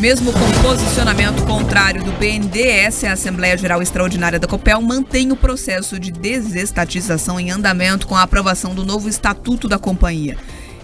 Mesmo com posicionamento contrário do BNDES, a Assembleia Geral Extraordinária da Copel mantém o processo de desestatização em andamento com a aprovação do novo Estatuto da companhia.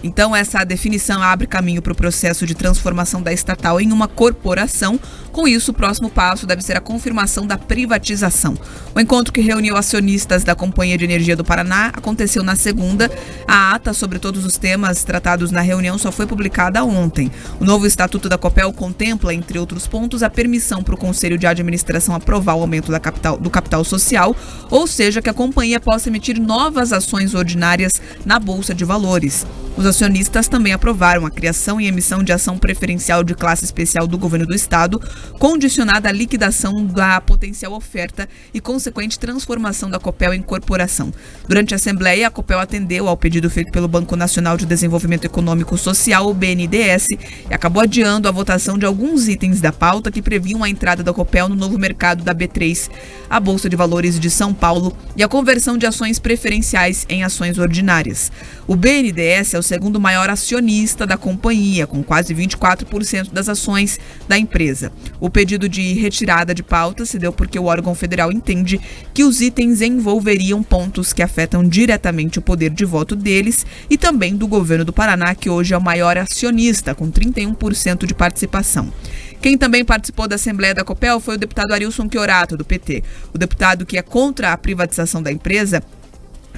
Então, essa definição abre caminho para o processo de transformação da estatal em uma corporação. Com isso, o próximo passo deve ser a confirmação da privatização. O encontro que reuniu acionistas da Companhia de Energia do Paraná aconteceu na segunda. A ata sobre todos os temas tratados na reunião só foi publicada ontem. O novo Estatuto da Copel contempla, entre outros pontos, a permissão para o Conselho de Administração aprovar o aumento do capital social, ou seja, que a companhia possa emitir novas ações ordinárias na Bolsa de Valores. Os acionistas também aprovaram a criação e emissão de ação preferencial de classe especial do governo do estado, condicionada à liquidação da potencial oferta e consequente transformação da Copel em corporação. Durante a Assembleia, a Copel atendeu ao pedido feito pelo Banco Nacional de Desenvolvimento Econômico Social, o BNDES, e acabou adiando a votação de alguns itens da pauta que previam a entrada da Copel no novo mercado da B3, a Bolsa de Valores de São Paulo, e a conversão de ações preferenciais em ações ordinárias. O BNDES é o segundo maior acionista da companhia, com quase 24% das ações da empresa. O pedido de retirada de pauta se deu porque o órgão federal entende que os itens envolveriam pontos que afetam diretamente o poder de voto deles e também do governo do Paraná, que hoje é o maior acionista, com 31% de participação. Quem também participou da Assembleia da Copel foi o deputado Arilson Chiorato, do PT. O deputado que é contra a privatização da empresa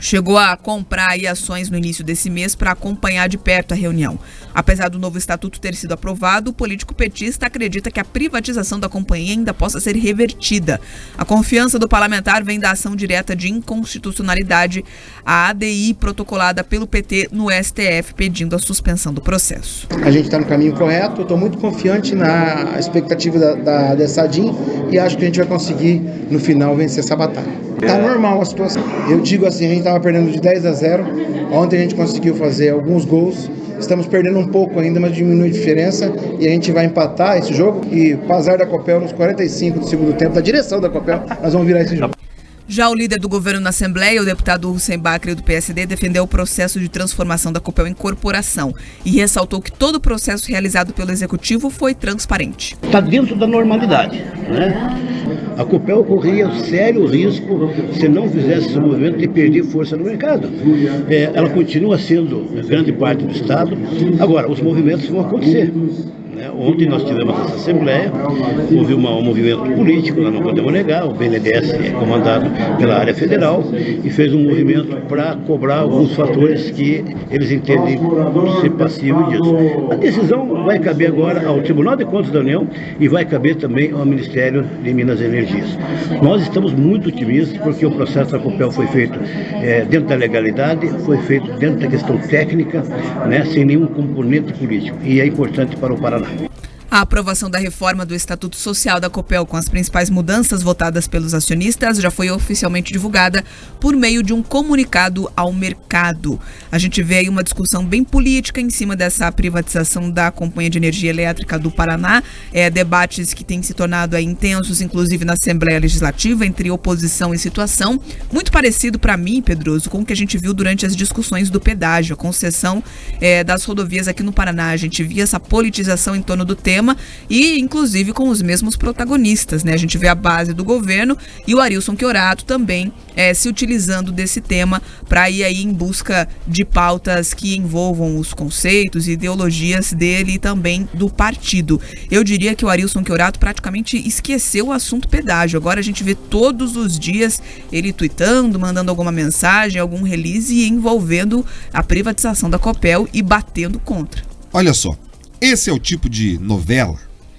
chegou a comprar ações no início desse mês para acompanhar de perto a reunião. Apesar do novo estatuto ter sido aprovado, o político petista acredita que a privatização da companhia ainda possa ser revertida. A confiança do parlamentar vem da ação direta de inconstitucionalidade, a ADI protocolada pelo PT no STF, pedindo a suspensão do processo. A gente está no caminho correto, estou muito confiante na expectativa da SADIM e acho que a gente vai conseguir, no final, vencer essa batalha. Está normal a situação. Eu digo assim, a gente estava perdendo de 10-0, ontem a gente conseguiu fazer alguns gols, estamos perdendo um pouco ainda, mas diminui a diferença e a gente vai empatar esse jogo e, apesar da Copel, nos 45 do segundo tempo, da direção da Copel, nós vamos virar esse jogo. Já o líder do governo na Assembleia, o deputado Hussein Bacri, do PSD, defendeu o processo de transformação da Copel em corporação e ressaltou que todo o processo realizado pelo Executivo foi transparente. Está dentro da normalidade, né? A Copel corria sério risco, se não fizesse esse movimento, de perder força no mercado. Ela continua sendo grande parte do Estado. Agora, os movimentos vão acontecer. Ontem nós tivemos essa Assembleia, houve um movimento político, nós não podemos negar, o BNDES é comandado pela área federal e fez um movimento para cobrar alguns fatores que eles entendem ser passível disso. A decisão vai caber agora ao Tribunal de Contas da União e vai caber também ao Ministério de Minas e Energias. Nós estamos muito otimistas porque o processo da Copel foi feito dentro da legalidade, foi feito dentro da questão técnica, né, sem nenhum componente político, e é importante para o Paraná. A aprovação da reforma do Estatuto Social da Copel, com as principais mudanças votadas pelos acionistas, já foi oficialmente divulgada por meio de um comunicado ao mercado. A gente vê aí uma discussão bem política em cima dessa privatização da Companhia de Energia Elétrica do Paraná. Debates que têm se tornado aí intensos, inclusive na Assembleia Legislativa, entre oposição e situação. Muito parecido para mim, Pedroso, com o que a gente viu durante as discussões do pedágio, a concessão das rodovias aqui no Paraná. A gente via essa politização em torno do tema e, inclusive, com os mesmos protagonistas, né? A gente vê a base do governo e o Arilson Chiorato também se utilizando desse tema para ir aí em busca de pautas que envolvam os conceitos e ideologias dele e também do partido. Eu diria que o Arilson Chiorato praticamente esqueceu o assunto pedágio. Agora a gente vê todos os dias ele tweetando, mandando alguma mensagem, algum release envolvendo a privatização da Copel e batendo contra. Olha só. Esse é o tipo de novela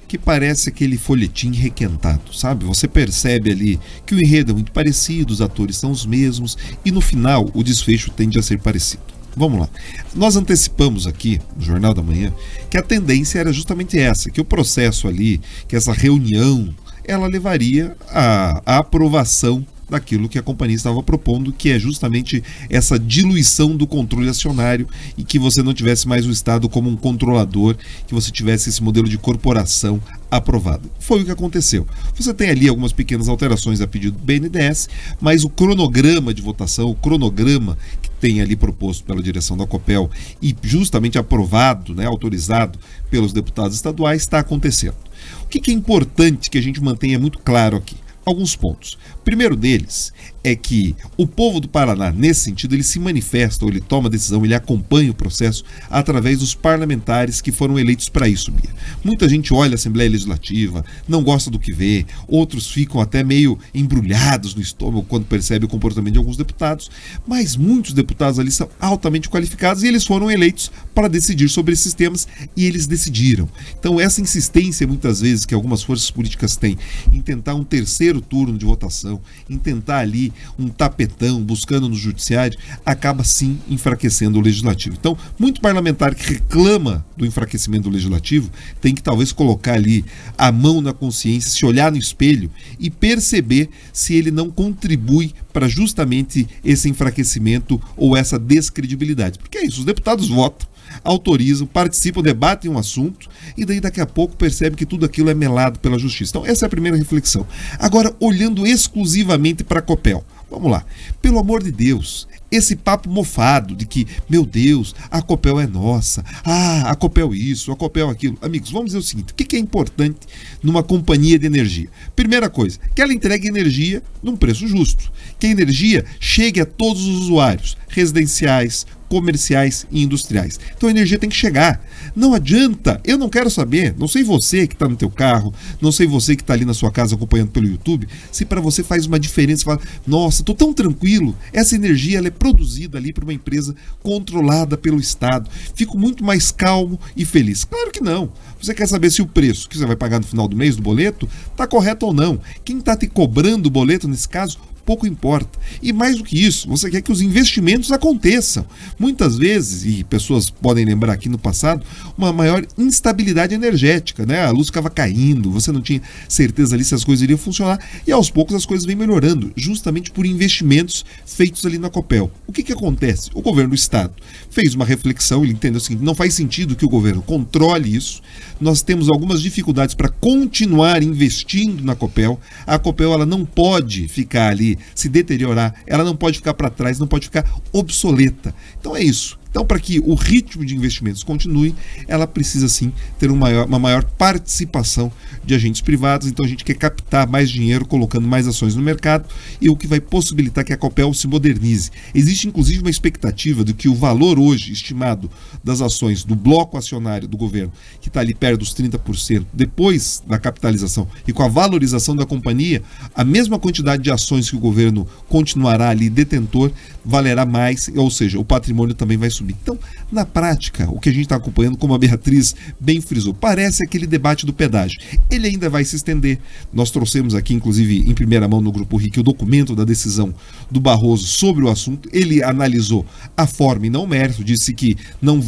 que parece aquele folhetim requentado, sabe? Você percebe ali que o enredo é muito parecido, os atores são os mesmos e no final o desfecho tende a ser parecido. Vamos lá. Nós antecipamos aqui no Jornal da Manhã que a tendência era justamente essa, que o processo ali, que essa reunião, ela levaria à aprovação daquilo que a companhia estava propondo, que é justamente essa diluição do controle acionário e que você não tivesse mais o Estado como um controlador, que você tivesse esse modelo de corporação aprovado. Foi o que aconteceu. Você tem ali algumas pequenas alterações a pedido do BNDES, mas o cronograma de votação, o cronograma que tem ali proposto pela direção da Copel e justamente aprovado, né, autorizado pelos deputados estaduais, está acontecendo. O que é importante que a gente mantenha muito claro aqui? Alguns pontos. O primeiro deles é que o povo do Paraná, nesse sentido, ele se manifesta, ou ele toma decisão, ele acompanha o processo através dos parlamentares que foram eleitos para isso, Bia. Muita gente olha a Assembleia Legislativa, não gosta do que vê, outros ficam até meio embrulhados no estômago quando percebe o comportamento de alguns deputados, mas muitos deputados ali são altamente qualificados e eles foram eleitos para decidir sobre esses temas e eles decidiram. Então essa insistência, muitas vezes, que algumas forças políticas têm em tentar um terceiro turno de votação, em tentar ali um tapetão, buscando no judiciário, acaba sim enfraquecendo o legislativo. Então, muito parlamentar que reclama do enfraquecimento do legislativo tem que talvez colocar ali a mão na consciência, se olhar no espelho e perceber se ele não contribui para justamente esse enfraquecimento ou essa descredibilidade. Porque é isso, os deputados votam, autorizam, participam, debatem um assunto e daí daqui a pouco percebe que tudo aquilo é melado pela justiça. Então essa é a primeira reflexão. Agora, olhando exclusivamente para a Copel, vamos lá, pelo amor de Deus, esse papo mofado de que, meu Deus, a Copel é nossa, a Copel isso, a Copel aquilo. Amigos, vamos dizer o seguinte, o que é importante numa companhia de energia? Primeira coisa, que ela entregue energia num preço justo, que a energia chegue a todos os usuários, residenciais, comerciais e industriais. Então a energia tem que chegar. Não adianta, eu não quero saber, não sei você que está no teu carro, não sei você que está ali na sua casa acompanhando pelo YouTube, se para você faz uma diferença, fala, nossa, estou tão tranquilo, essa energia ela é produzida ali por uma empresa controlada pelo Estado, fico muito mais calmo e feliz. Claro que não. Você quer saber se o preço que você vai pagar no final do mês do boleto está correto ou não. Quem está te cobrando o boleto nesse caso, pouco importa. E mais do que isso, você quer que os investimentos aconteçam. Muitas vezes, e pessoas podem lembrar aqui no passado, uma maior instabilidade energética, né? A luz ficava caindo, você não tinha certeza ali se as coisas iriam funcionar, e aos poucos as coisas vêm melhorando, justamente por investimentos feitos ali na Copel. O que acontece? O governo do Estado fez uma reflexão, ele entendeu o seguinte, não faz sentido que o governo controle isso, nós temos algumas dificuldades para continuar investindo na Copel, a Copel ela não pode ficar ali se deteriorar, ela não pode ficar para trás, não pode ficar obsoleta. Então é isso. Então, para que o ritmo de investimentos continue, ela precisa sim ter uma maior participação de agentes privados. Então a gente quer captar mais dinheiro, colocando mais ações no mercado, e o que vai possibilitar que a Copel se modernize. Existe inclusive uma expectativa de que o valor hoje estimado das ações do bloco acionário do governo, que está ali perto dos 30%, depois da capitalização e com a valorização da companhia, a mesma quantidade de ações que o governo continuará ali detentor, valerá mais, ou seja, o patrimônio também vai subir. Então, na prática, o que a gente está acompanhando, como a Beatriz bem frisou, parece aquele debate do pedágio. Ele ainda vai se estender. Nós trouxemos aqui, inclusive, em primeira mão no Grupo RIC, o documento da decisão do Barroso sobre o assunto. Ele analisou a forma e não o mérito, disse que não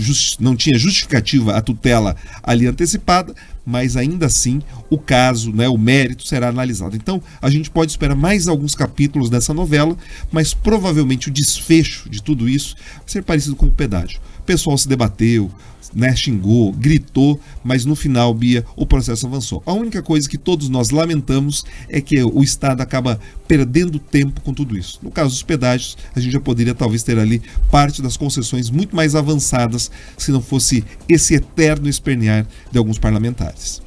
tinha justificativa a tutela ali antecipada, mas ainda assim o caso, né, o mérito será analisado. Então a gente pode esperar mais alguns capítulos dessa novela, mas provavelmente o desfecho de tudo isso vai ser parecido com o pedágio. O pessoal se debateu, né, xingou, gritou, mas no final, Bia, o processo avançou. A única coisa que todos nós lamentamos é que o Estado acaba perdendo tempo com tudo isso. No caso dos pedágios, a gente já poderia talvez ter ali parte das concessões muito mais avançadas se não fosse esse eterno espernear de alguns parlamentares.